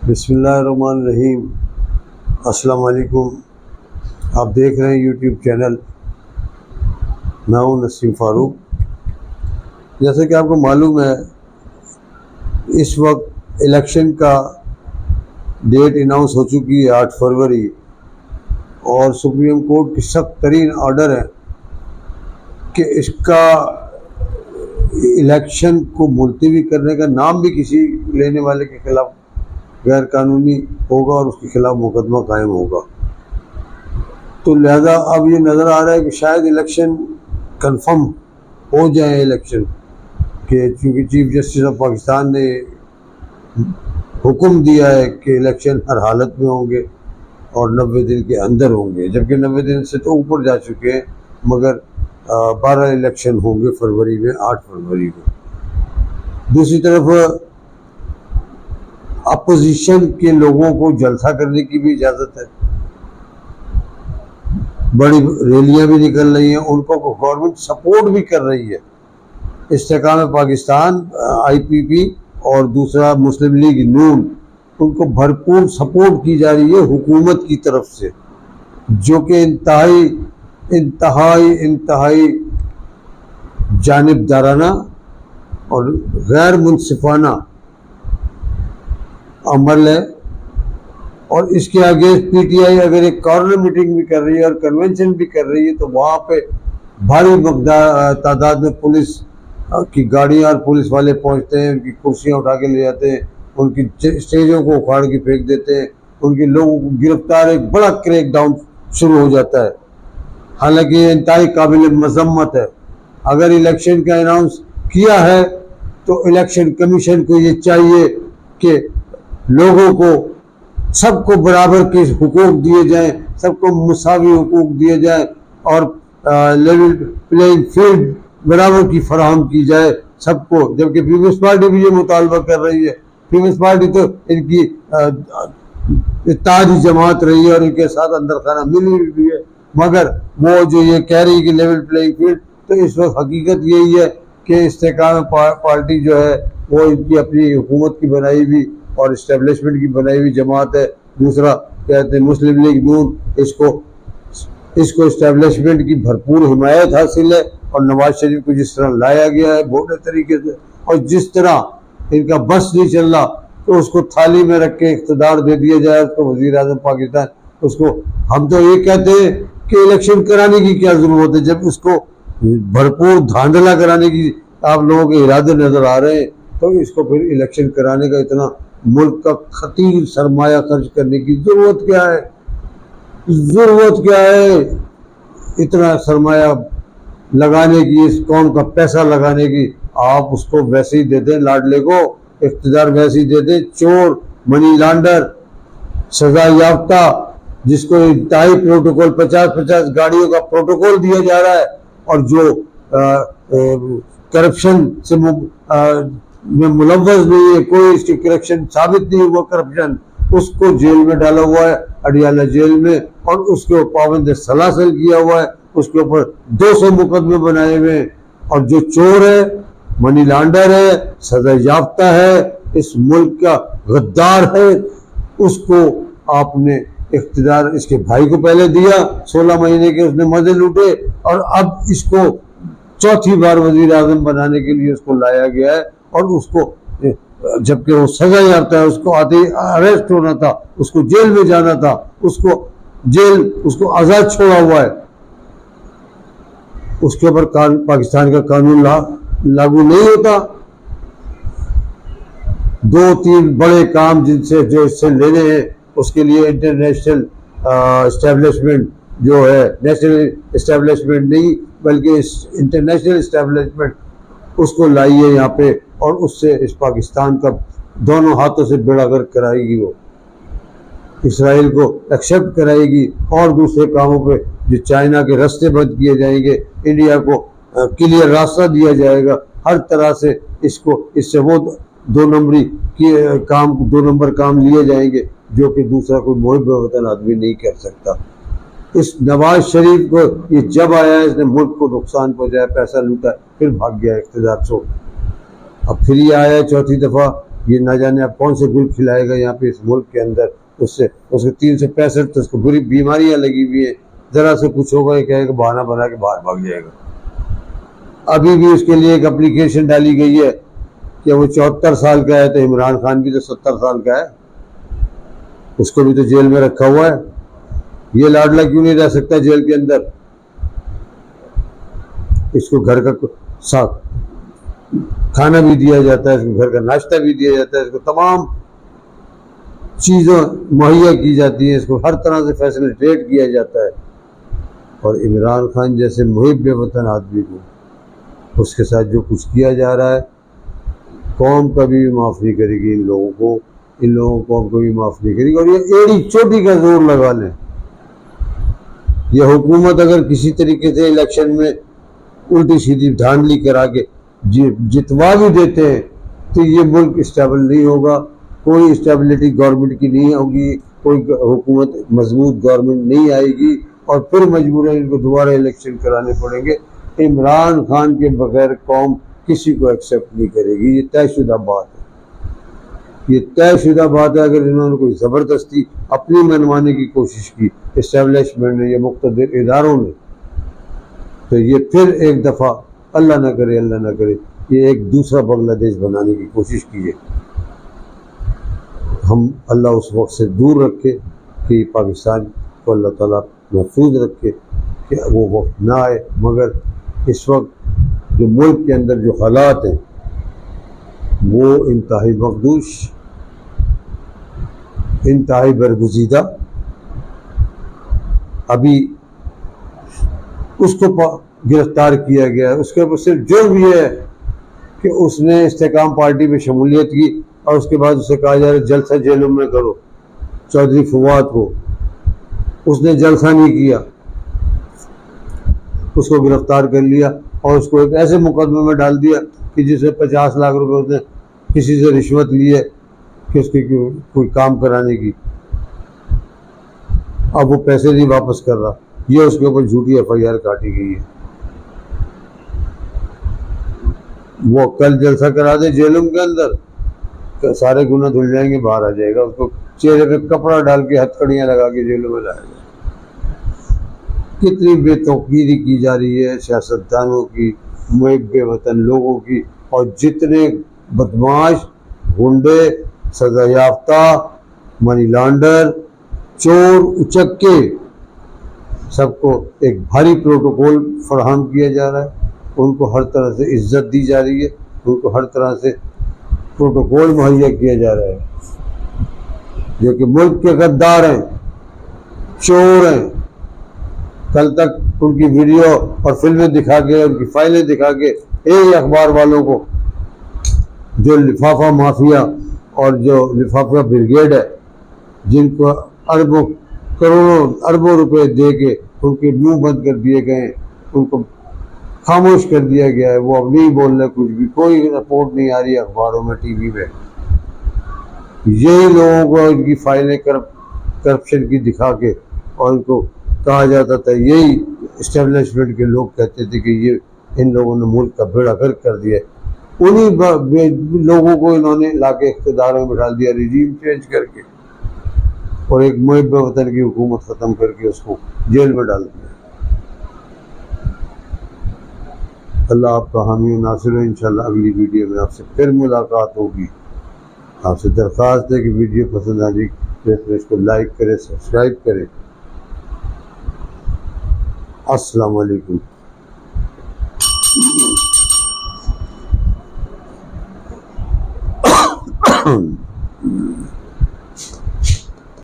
بسم اللہ الرحمن الرحیم۔ السلام علیکم۔ آپ دیکھ رہے ہیں یوٹیوب چینل، میں ہوں نسیم فاروق۔ جیسے کہ آپ کو معلوم ہے، اس وقت الیکشن کا ڈیٹ اناؤنس ہو چکی ہے 8 فروری، اور سپریم کورٹ کی سخت ترین آرڈر ہے کہ اس کا الیکشن کو ملتوی کرنے کا نام بھی کسی لینے والے کے خلاف غیر قانونی ہوگا اور اس کے خلاف مقدمہ قائم ہوگا۔ تو لہذا اب یہ نظر آ رہا ہے کہ شاید الیکشن کنفرم ہو جائے الیکشن، کہ چونکہ چیف جسٹس آف پاکستان نے حکم دیا ہے کہ الیکشن ہر حالت میں ہوں گے اور 90 دن کے اندر ہوں گے، جبکہ 90 دن سے تو اوپر جا چکے ہیں، مگر 12 الیکشن ہوں گے فروری میں، 8 فروری کو۔ دوسری طرف اپوزیشن کے لوگوں کو جلسہ کرنے کی بھی اجازت ہے، بڑی ریلیاں بھی نکل رہی ہیں، ان کو گورنمنٹ سپورٹ بھی کر رہی ہے۔ استحکام پاکستان IPP اور دوسرا مسلم لیگ نون، ان کو بھرپور سپورٹ کی جا رہی ہے حکومت کی طرف سے، جو کہ انتہائی جانبدارانہ اور غیر منصفانہ عمل ہے۔ اور اس کے آگے PTI اگر ایک کارنر میٹنگ بھی کر رہی ہے اور کنونشن بھی کر رہی ہے، تو وہاں پہ بھاری تعداد میں پولیس کی گاڑیاں اور پولیس والے پہنچتے ہیں، ان کی کرسیاں اٹھا کے لے جاتے ہیں، ان کی اسٹیجوں کو اکھاڑ کے پھینک دیتے ہیں، ان کے لوگوں کو گرفتار، ایک بڑا کریک ڈاؤن شروع ہو جاتا ہے۔ حالانکہ یہ انتہائی قابل مذمت ہے۔ اگر الیکشن کا اناؤنس کیا ہے تو الیکشن کمیشن کو یہ چاہیے کہ لوگوں کو، سب کو برابر کے حقوق دیے جائیں، سب کو مساوی حقوق دیے جائیں، اور لیول پلینگ فیلڈ برابر کی فراہم کی جائے سب کو۔ جبکہ پیپلز پارٹی بھی یہ مطالبہ کر رہی ہے۔ پیپلز پارٹی تو ان کی اتحادی جماعت رہی ہے اور ان کے ساتھ اندر خانہ ملی ہوئی ہے، مگر وہ جو یہ کہہ رہی ہے کہ لیول پلینگ فیلڈ، تو اس وقت حقیقت یہی ہے کہ استحکام پارٹی جو ہے وہ ان کی اپنی حکومت کی بنائی ہوئی اور اسٹیبلشمنٹ کی بنائی ہوئی جماعت ہے۔ دوسرا کہتے ہیں مسلم لیگ نون، اس کو اسٹیبلشمنٹ کی بھرپور حمایت حاصل ہے، اور نواز شریف کو جس طرح لایا گیا ہے بہت طریقے سے، اور جس طرح ان کا بس نہیں چل رہا، تو اس کو تھالی میں رکھ کے اقتدار دے دیا جائے، اس کو وزیر اعظم پاکستان، اس کو ہم تو یہ کہتے ہیں کہ الیکشن کرانے کی کیا ضرورت ہے، جب اس کو بھرپور دھاندلا کرانے کی آپ لوگوں کے ارادے نظر آ رہے ہیں، تو اس کو پھر الیکشن کرانے کا اتنا ملک کا خطیر سرمایہ خرچ کرنے کی ضرورت کیا ہے؟ اتنا سرمایہ لگانے کی، اس قوم کا پیسہ لگانے کی، آپ اس کو ویسے ہی دے دیں، لاڈلے کو اقتدار ویسے ہی دے دیں۔ چور، منی لانڈر، سزا یافتہ، جس کو انتہائی پروٹوکول 50 گاڑیوں کا پروٹوکول دیا جا رہا ہے، اور جو کرپشن سے میں ملوث نہیں ہے، کوئی اس کی کرپشن ثابت نہیں ہوا کرپشن، اس کو جیل میں ڈالا ہوا ہے، اڈیالہ جیل میں، اور اس کو پابند سلاسل کیا ہوا ہے، اس کے اوپر 200 مقدمے بنائے ہوئے، اور جو چور ہے، منی لانڈر ہے، سزا یافتہ ہے، اس ملک کا غدار ہے، اس کو آپ نے اقتدار اس کے بھائی کو پہلے دیا، 16 مہینے کے اس نے مزے لوٹے، اور اب اس کو چوتھی بار وزیر اعظم بنانے کے لیے اس کو لایا گیا ہے، اور اس کو جبکہ وہ سزا یافتہ ہے، اس کو آتے ہی اریسٹ ہونا تھا، اس کو جیل میں جانا تھا، اس کو آزاد چھوڑا ہوا ہے، اس کے اوپر پاکستان کا قانون لاگو نہیں ہوتا۔ 2-3 بڑے کام جو اس سے لینے ہیں، اس کے لیے انٹرنیشنل اسٹیبلشمنٹ جو ہے، نیشنل اسٹیبلشمنٹ نہیں بلکہ انٹرنیشنل اسٹیبلشمنٹ، اس کو لائیے یہاں پہ، اور اس سے اس پاکستان کا دونوں ہاتھوں سے بیڑا غرق کرائے گی، وہ اسرائیل کو ایکسیپٹ کرائے گی، اور دوسرے کاموں پہ جو چائنا کے راستے بند کیے جائیں گے، انڈیا کو کلیئر راستہ دیا جائے گا، ہر طرح سے اس سے وہ 2 نمبر کام لیے جائیں گے، جو کہ دوسرا کوئی محب وطن آدمی نہیں کر سکتا۔ اس نواز شریف کو یہ جب آیا، اس نے ملک کو نقصان پہنچایا، پیسہ لوٹا، پھر بھاگ گیا اقتدار چھوڑ، اب پھر یہ آیا چوتھی دفعہ، یہ نہ جانے اب کون سے گل کھلائے گا یہاں پہ اس ملک کے اندر. اس سے اس کو 365 تو اس کو بری بیماریاں لگی ہوئی ہیں. ذرا سے کچھ ہوگا یہ کہے گا بہانہ بنا کے باہر بھاگ جائے گا. ابھی بھی اس کے لیے ایک اپلیکیشن ڈالی گئی ہے کہ وہ 74 سال کا ہے, تو عمران خان بھی تو 70 سال کا ہے, اس کو بھی تو جیل میں رکھا ہوا ہے. یہ لاڈلا کیوں نہیں رہ سکتا جیل کے اندر؟ اس کو گھر کا کھانا بھی دیا جاتا ہے, اس کو گھر کا ناشتہ بھی دیا جاتا ہے, اس کو تمام چیزیں مہیا کی جاتی ہیں, اس کو ہر طرح سے فیسلیٹیٹ کیا جاتا ہے. اور عمران خان جیسے محب وطن آدمی کو اس کے ساتھ جو کچھ کیا جا رہا ہے, قوم کبھی بھی معاف نہیں کرے گی ان لوگوں کو قوم کبھی معاف نہیں کرے گی. اور یہ ایڑی چوٹی کا زور لگا لیں. یہ حکومت اگر کسی طریقے سے الیکشن میں الٹی سیدھی دھاندلی کرا کے جتوا بھی دیتے ہیں تو یہ ملک اسٹیبل نہیں ہوگا. کوئی اسٹیبلٹی گورنمنٹ کی نہیں ہوگی, کوئی حکومت مضبوط گورنمنٹ نہیں آئے گی, اور پھر مجبوراً ان کو دوبارہ الیکشن کرانے پڑیں گے. عمران خان کے بغیر قوم کسی کو ایکسیپٹ نہیں کرے گی. یہ طے شدہ بات ہے, یہ طے شدہ بات ہے. اگر انہوں نے کوئی زبردستی اپنی منوانے کی کوشش کی اسٹیبلشمنٹ نے یا مقتدر اداروں نے, تو یہ پھر ایک دفعہ اللہ نہ کرے یہ ایک دوسرا بنگلہ دیش بنانے کی کوشش کی ہے. ہم اللہ اس وقت سے دور رکھے کہ پاکستان کو اللہ تعالیٰ محفوظ رکھے کہ وہ وقت نہ آئے. مگر اس وقت جو ملک کے اندر جو حالات ہیں وہ انتہائی مخدوش, انتہائی برگزیدہ. ابھی اس کو گرفتار کیا گیا ہے, اس کے اوپر صرف جرم یہ ہے کہ اس نے استحکام پارٹی میں شمولیت کی, اور اس کے بعد اسے کہا جا رہا ہے جلسہ جیلوں میں کرو. چودھری فواد کو اس نے جلسہ نہیں کیا, اس کو گرفتار کر لیا اور اس کو ایک ایسے مقدمے میں ڈال دیا کہ جسے 50 لاکھ روپے اس نے کسی سے رشوت لی ہے کہ اس کی کوئی کام کرانے کی. اب وہ پیسے نہیں واپس کر رہا. یہ اس کے اوپر جھوٹی FIR کاٹی گئی ہے. وہ کل جلسہ کرا دے جیلوں کے اندر, سارے گناہ دھل جائیں گے, باہر آ جائے گا. اس کو چہرے پہ کپڑا ڈال کے ہتھکڑیاں لگا کے جیلوں میں لایا جائے. کتنی بے توقیری کی جا رہی ہے سیاستدانوں کی, محب وطن لوگوں کی, اور جتنے بدماش, گنڈے, سزا یافتہ, منی لانڈر, چور, اچکے, سب کو ایک بھاری پروٹوکول فراہم کیا جا رہا ہے. ان کو ہر طرح سے عزت دی جا رہی ہے, ان کو ہر طرح سے پروٹوکول مہیا کیا جا رہا ہے. جو کہ ملک کے غدار ہیں, چور ہیں. کل تک ان کی ویڈیو اور فلمیں دکھا کے, ان کی فائلیں دکھا کے ایک اخبار والوں کو جو لفافہ مافیا اور جو لفافہ بریگیڈ ہے, جن کو اربوں کروڑوں اربوں روپے دے کے ان کے منہ بند کر دیے گئے, ان کو خاموش کر دیا گیا ہے. وہ اب نہیں بول رہے کچھ بھی, کوئی رپورٹ نہیں آ رہی اخباروں میں, ٹی وی میں. یہی لوگوں کو ان کی فائلیں کرپشن کی دکھا کے, اور ان کو کہا جاتا تھا, یہی اسٹیبلشمنٹ کے لوگ کہتے تھے کہ یہ ان لوگوں نے ملک کا بیڑا غرق کر دیا. انہی لوگوں کو انہوں نے لا کے اقتداروں میں ڈال دیا, رجیم چینج کر کے, اور ایک محب وطن کی حکومت ختم کر کے اس کو جیل میں ڈال دیا. اللہ آپ کا حامی و ناصر ہے. انشاءاللہ اگلی ویڈیو میں آپ سے پھر ملاقات ہوگی. آپ سے درخواست ہے کہ ویڈیو پسند آ جائے تو اس کو لائک کریں, سبسکرائب کریں. السلام علیکم.